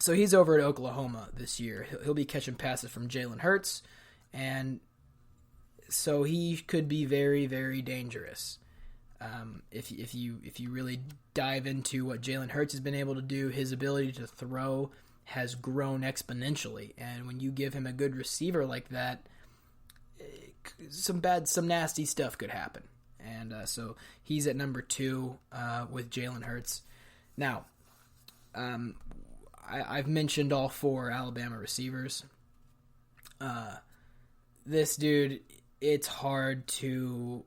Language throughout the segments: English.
So he's over at Oklahoma this year. He'll be catching passes from Jalen Hurts, and so he could be very, very dangerous. If you really dive into what Jalen Hurts has been able to do, his ability to throw has grown exponentially. And when you give him a good receiver like that, some nasty stuff could happen. And so he's at number 2 with Jalen Hurts. Now, I've mentioned all 4 Alabama receivers. This dude, it's hard to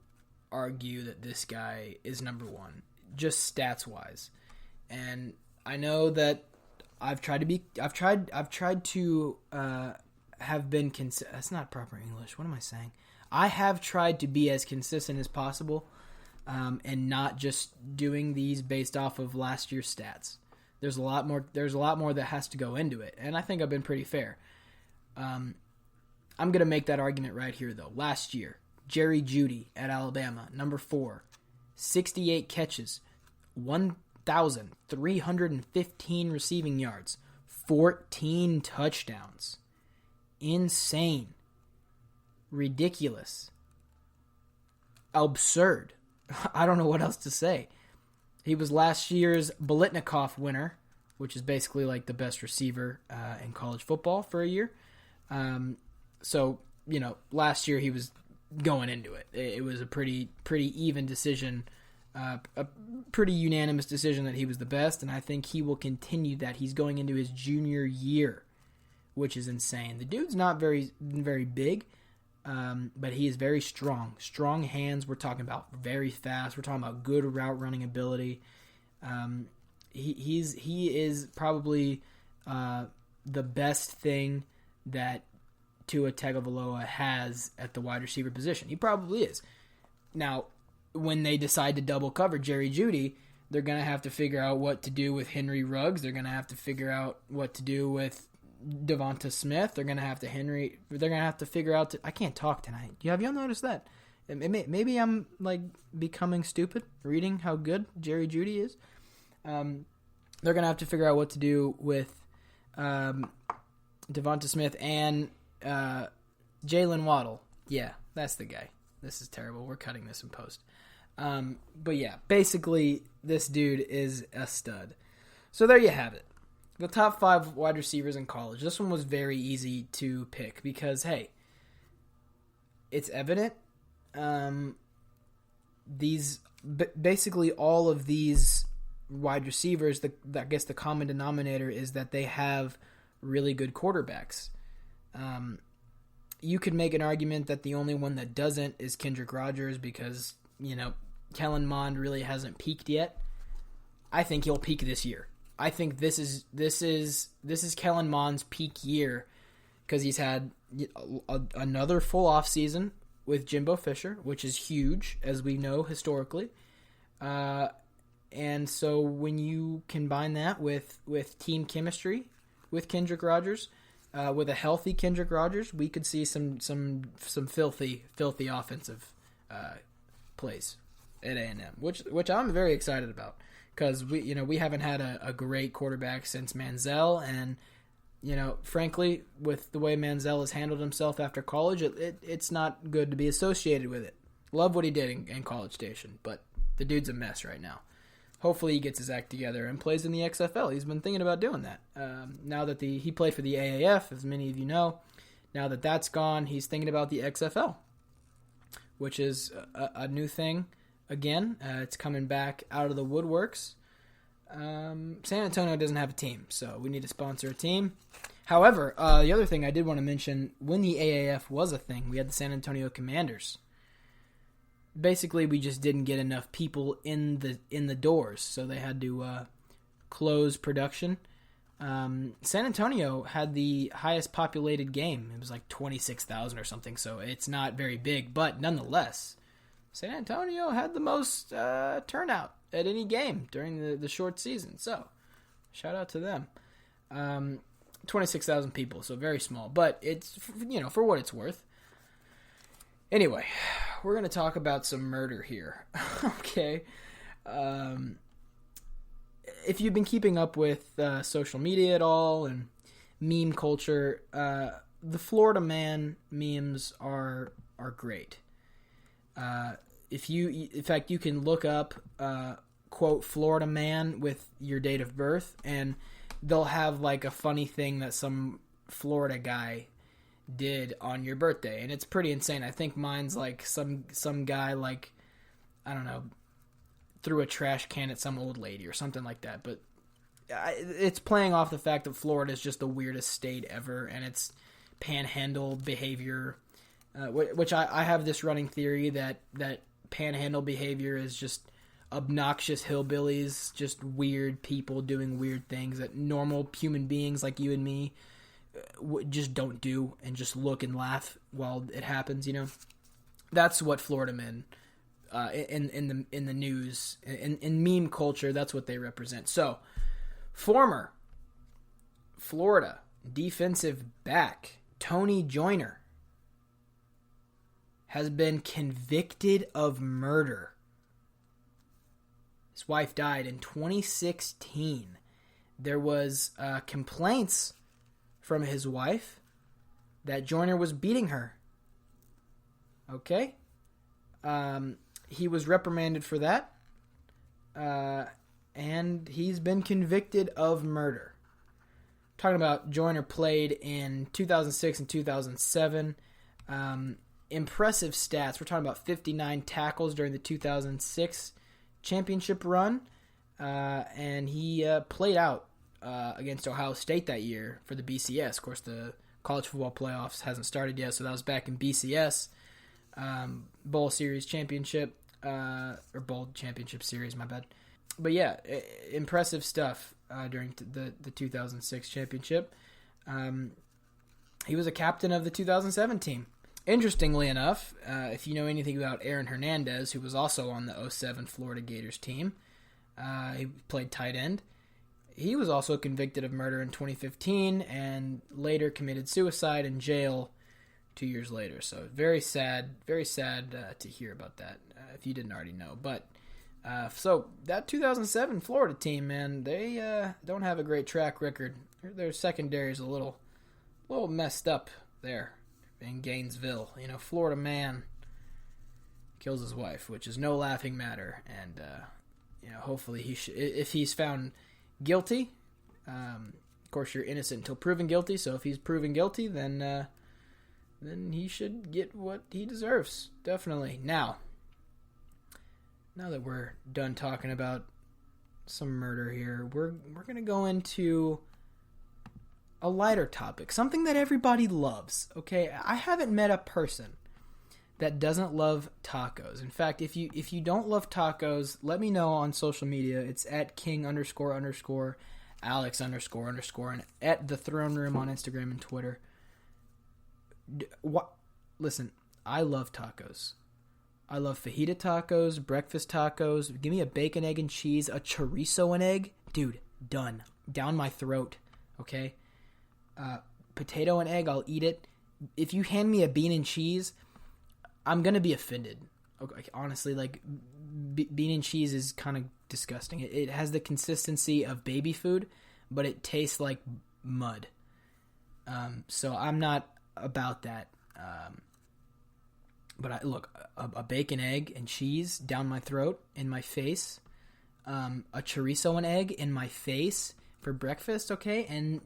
argue that this guy is number 1, just stats wise. And I know that I've tried to have been that's not proper English. What am I saying? I have tried to be as consistent as possible, and not just doing these based off of last year's stats. There's a lot more that has to go into it, and I think I've been pretty fair. I'm going to make that argument right here, though. Last year, Jerry Jeudy at Alabama, number 4, 68 catches, 1,315 receiving yards, 14 touchdowns. Insane. Ridiculous. Absurd. I don't know what else to say. He was last year's Biletnikoff winner, which is basically like the best receiver in college football for a year. So, last year he was going into it. It was a pretty even decision, a pretty unanimous decision that he was the best, and I think he will continue that. He's going into his junior year, which is insane. The dude's not very, very big, but he is very strong. Strong hands. We're talking about very fast. We're talking about good route running ability. He is probably the best thing that Tua Tagovailoa has at the wide receiver position. He probably is. Now, when they decide to double cover Jerry Jeudy, they're going to have to figure out what to do with Henry Ruggs. They're going to have to figure out what to do with Devonta Smith. They're going to have to figure out. I can't talk tonight. Have y'all noticed that? Maybe I'm like becoming stupid reading how good Jerry Jeudy is. They're going to have to figure out what to do with Devonta Smith and Jalen Waddle. Yeah, that's the guy. This is terrible. We're cutting this in post. But yeah, basically, this dude is a stud. So there you have it. The top 5 wide receivers in college. This one was very easy to pick because, hey, it's evident. Basically all of these wide receivers, I guess the common denominator is that they have really good quarterbacks. You could make an argument that the only one that doesn't is Kendrick Rogers because, Kellen Mond really hasn't peaked yet. I think he'll peak this year. I think this is Kellen Mond's peak year because he's had another full off season with Jimbo Fisher, which is huge, as we know historically. And so when you combine that with team chemistry with Kendrick Rogers, with a healthy Kendrick Rogers, we could see some filthy offensive plays at A&M, which I'm very excited about because we haven't had a great quarterback since Manziel, and frankly, with the way Manziel has handled himself after college, it's not good to be associated with it. Love what he did in College Station, but the dude's a mess right now. Hopefully he gets his act together and plays in the XFL. He's been thinking about doing that. Now that he played for the AAF, as many of you know, now that that's gone, he's thinking about the XFL, which is a new thing. Again, it's coming back out of the woodworks. San Antonio doesn't have a team, so we need to sponsor a team. However, the other thing I did want to mention, when the AAF was a thing, we had the San Antonio Commanders. Basically, we just didn't get enough people in the doors, so they had to close production. San Antonio had the highest populated game. It was like 26,000 or something, so it's not very big, but nonetheless, San Antonio had the most turnout at any game during the short season. So, shout out to them. 26,000 people, so very small, but it's for what it's worth. Anyway, we're going to talk about some murder here. Okay. if you've been keeping up with social media at all and meme culture, the Florida Man memes are great. In fact, you can look up quote Florida Man with your date of birth, and they'll have like a funny thing that some Florida guy did on your birthday, and it's pretty insane. I think mine's like some guy, like, I don't know, threw a trash can at some old lady or something like that. But it's playing off the fact that Florida is just the weirdest state ever, and it's panhandle behavior, which I have this running theory that panhandle behavior is just obnoxious hillbillies, just weird people doing weird things that normal human beings like you and me just don't do, and just look and laugh while it happens. That's what Florida men in the news, in meme culture, that's what they represent. So, former Florida defensive back Tony Joyner has been convicted of murder. His wife died in 2016. There was complaints from his wife that Joyner was beating her. Okay? He was reprimanded for that. And he's been convicted of murder. Talking about Joyner played in 2006 and 2007. Impressive stats. We're talking about 59 tackles during the 2006 championship run. And he played out against Ohio State that year for the BCS. Of course, the college football playoffs hasn't started yet, so that was back in BCS. Bowl Series championship, or Bowl Championship Series, my bad. But yeah, impressive stuff during the 2006 championship. He was a captain of the 2007 team. Interestingly enough, if you know anything about Aaron Hernandez, who was also on the 2007 Florida Gators team, he played tight end. He was also convicted of murder in 2015 and later committed suicide in jail 2 years later. So very sad to hear about that, if you didn't already know. But so that 2007 Florida team, man, they don't have a great track record. Their secondary is a little messed up there in Gainesville. Florida man kills his wife, which is no laughing matter. And hopefully if he's found guilty. Of course, you're innocent until proven guilty. So if he's proven guilty, then he should get what he deserves. Definitely. Now that we're done talking about some murder here, we're gonna go into a lighter topic, something that everybody loves. Okay, I haven't met a person that doesn't love tacos. In fact, if you don't love tacos, let me know on social media. It's at @king__, Alex__, and at the Throne Room on Instagram and Twitter. Listen, I love tacos. I love fajita tacos, breakfast tacos. Give me a bacon, egg, and cheese, a chorizo and egg. Dude, done. Down my throat, okay? Potato and egg, I'll eat it. If you hand me a bean and cheese, I'm going to be offended. Okay, honestly, like, bean and cheese is kind of disgusting. It has the consistency of baby food, but it tastes like mud. So I'm not about that. But a bacon, egg, and cheese down my throat, in my face. A chorizo and egg in my face for breakfast, okay? And,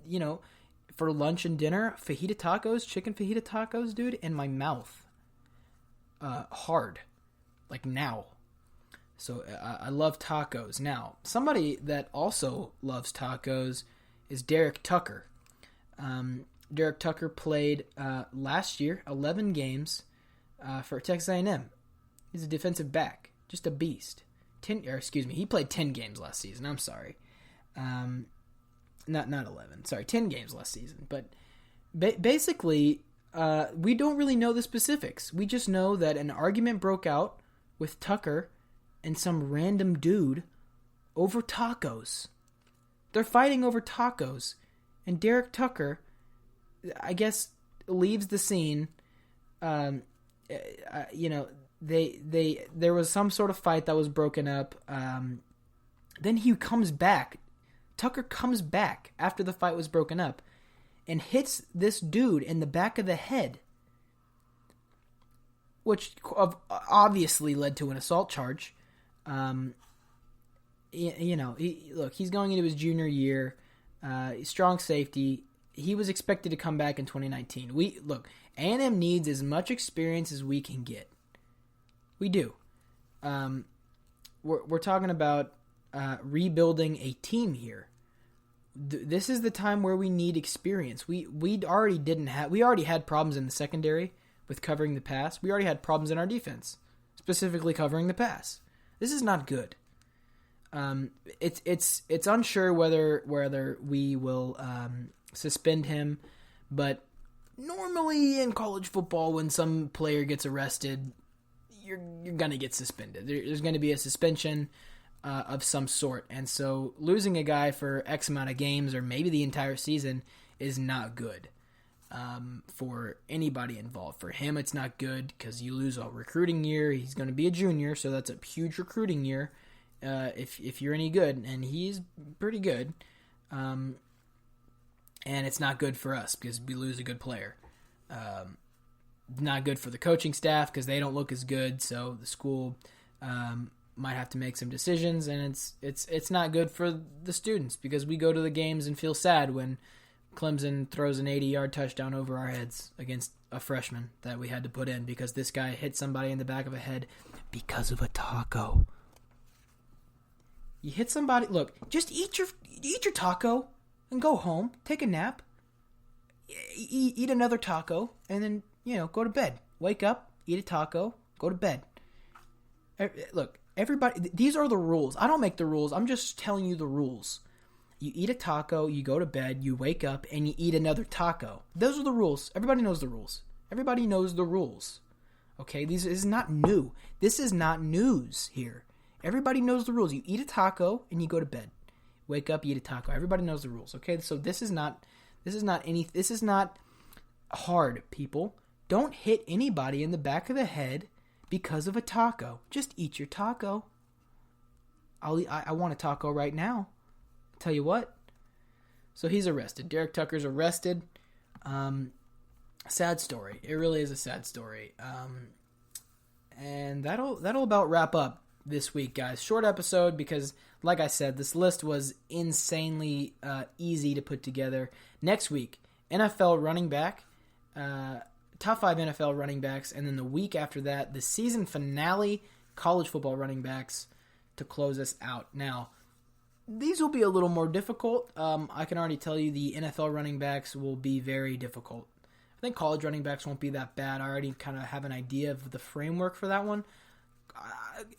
for lunch and dinner, fajita tacos, chicken fajita tacos, dude, in my mouth. Hard. Like now. So I love tacos. Now, somebody that also loves tacos is Derek Tucker. Derek Tucker played last year 11 games for Texas A&M. He's a defensive back, just a beast. He played 10 games last season. I'm sorry, not 11. Sorry, 10 games last season. But basically, we don't really know the specifics. We just know that an argument broke out with Tucker and some random dude over tacos. They're fighting over tacos, and Derek Tucker, I guess, leaves the scene. There was some sort of fight that was broken up. Then he comes back Tucker comes back after the fight was broken up and hits this dude in the back of the head, which obviously led to an assault charge. He's going into his junior year, strong safety. He was expected to come back in 2019. A&M needs as much experience as we can get. We do. We're talking about rebuilding a team here. This is the time where we need experience. We already had problems in the secondary with covering the pass. We already had problems in our defense, specifically covering the pass. This is not good. It's unsure whether we will suspend him, but normally in college football, when some player gets arrested, you're gonna get suspended. There's gonna be a suspension of some sort, and so losing a guy for X amount of games or maybe the entire season is not good for anybody involved. For him, it's not good because you lose a recruiting year. He's going to be a junior, so that's a huge recruiting year if you're any good, and he's pretty good. And it's not good for us because we lose a good player. Not good for the coaching staff because they don't look as good, so the school might have to make some decisions, and it's not good for the students because we go to the games and feel sad when Clemson throws an 80-yard touchdown over our heads against a freshman that we had to put in because this guy hit somebody in the back of the head because of a taco. You hit somebody. Look, just eat your taco and go home. Take a nap. Eat another taco and then go to bed. Wake up, eat a taco, go to bed. Look, everybody. These are the rules. I don't make the rules. I'm just telling you the rules. You eat a taco, you go to bed, you wake up, and you eat another taco. Those are the rules. Everybody knows the rules. Everybody knows the rules. Okay, this is not new. This is not news here. Everybody knows the rules. You eat a taco and you go to bed. Wake up, eat a taco. Everybody knows the rules. Okay, so this is not hard, people. Don't hit anybody in the back of the head because of a taco. Just eat your taco. I want a taco right now. Tell you what. So he's arrested. Derek Tucker's arrested. Sad story. It really is a sad story. And that'll about wrap up this week, guys. Short episode because, like I said, this list was insanely easy to put together. Next week, NFL running back, top 5 NFL running backs, and then the week after that, the season finale college football running backs to close us out. Now, these will be a little more difficult. I can already tell you the NFL running backs will be very difficult. I think college running backs won't be that bad. I already kind of have an idea of the framework for that one.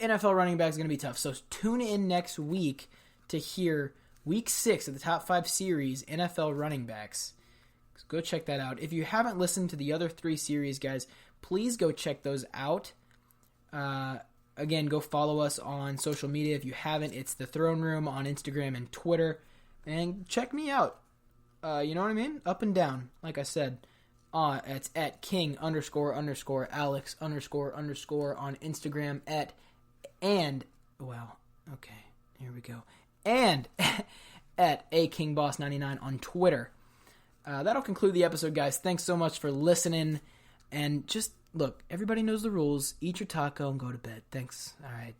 NFL running back is going to be tough. So tune in next week to hear week 6 of the top 5 series NFL running backs. So go check that out. If you haven't listened to the other 3 series, guys, please go check those out. Again, go follow us on social media. If you haven't, it's The Throne Room on Instagram and Twitter. And check me out. You know what I mean? Up and down, like I said. It's at King__Alex__ on Instagram here we go. And at AKingBoss99 on Twitter. That'll conclude the episode, guys. Thanks so much for listening. And just, look, everybody knows the rules. Eat your taco and go to bed. Thanks. All right.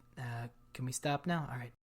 Can we stop now? All right.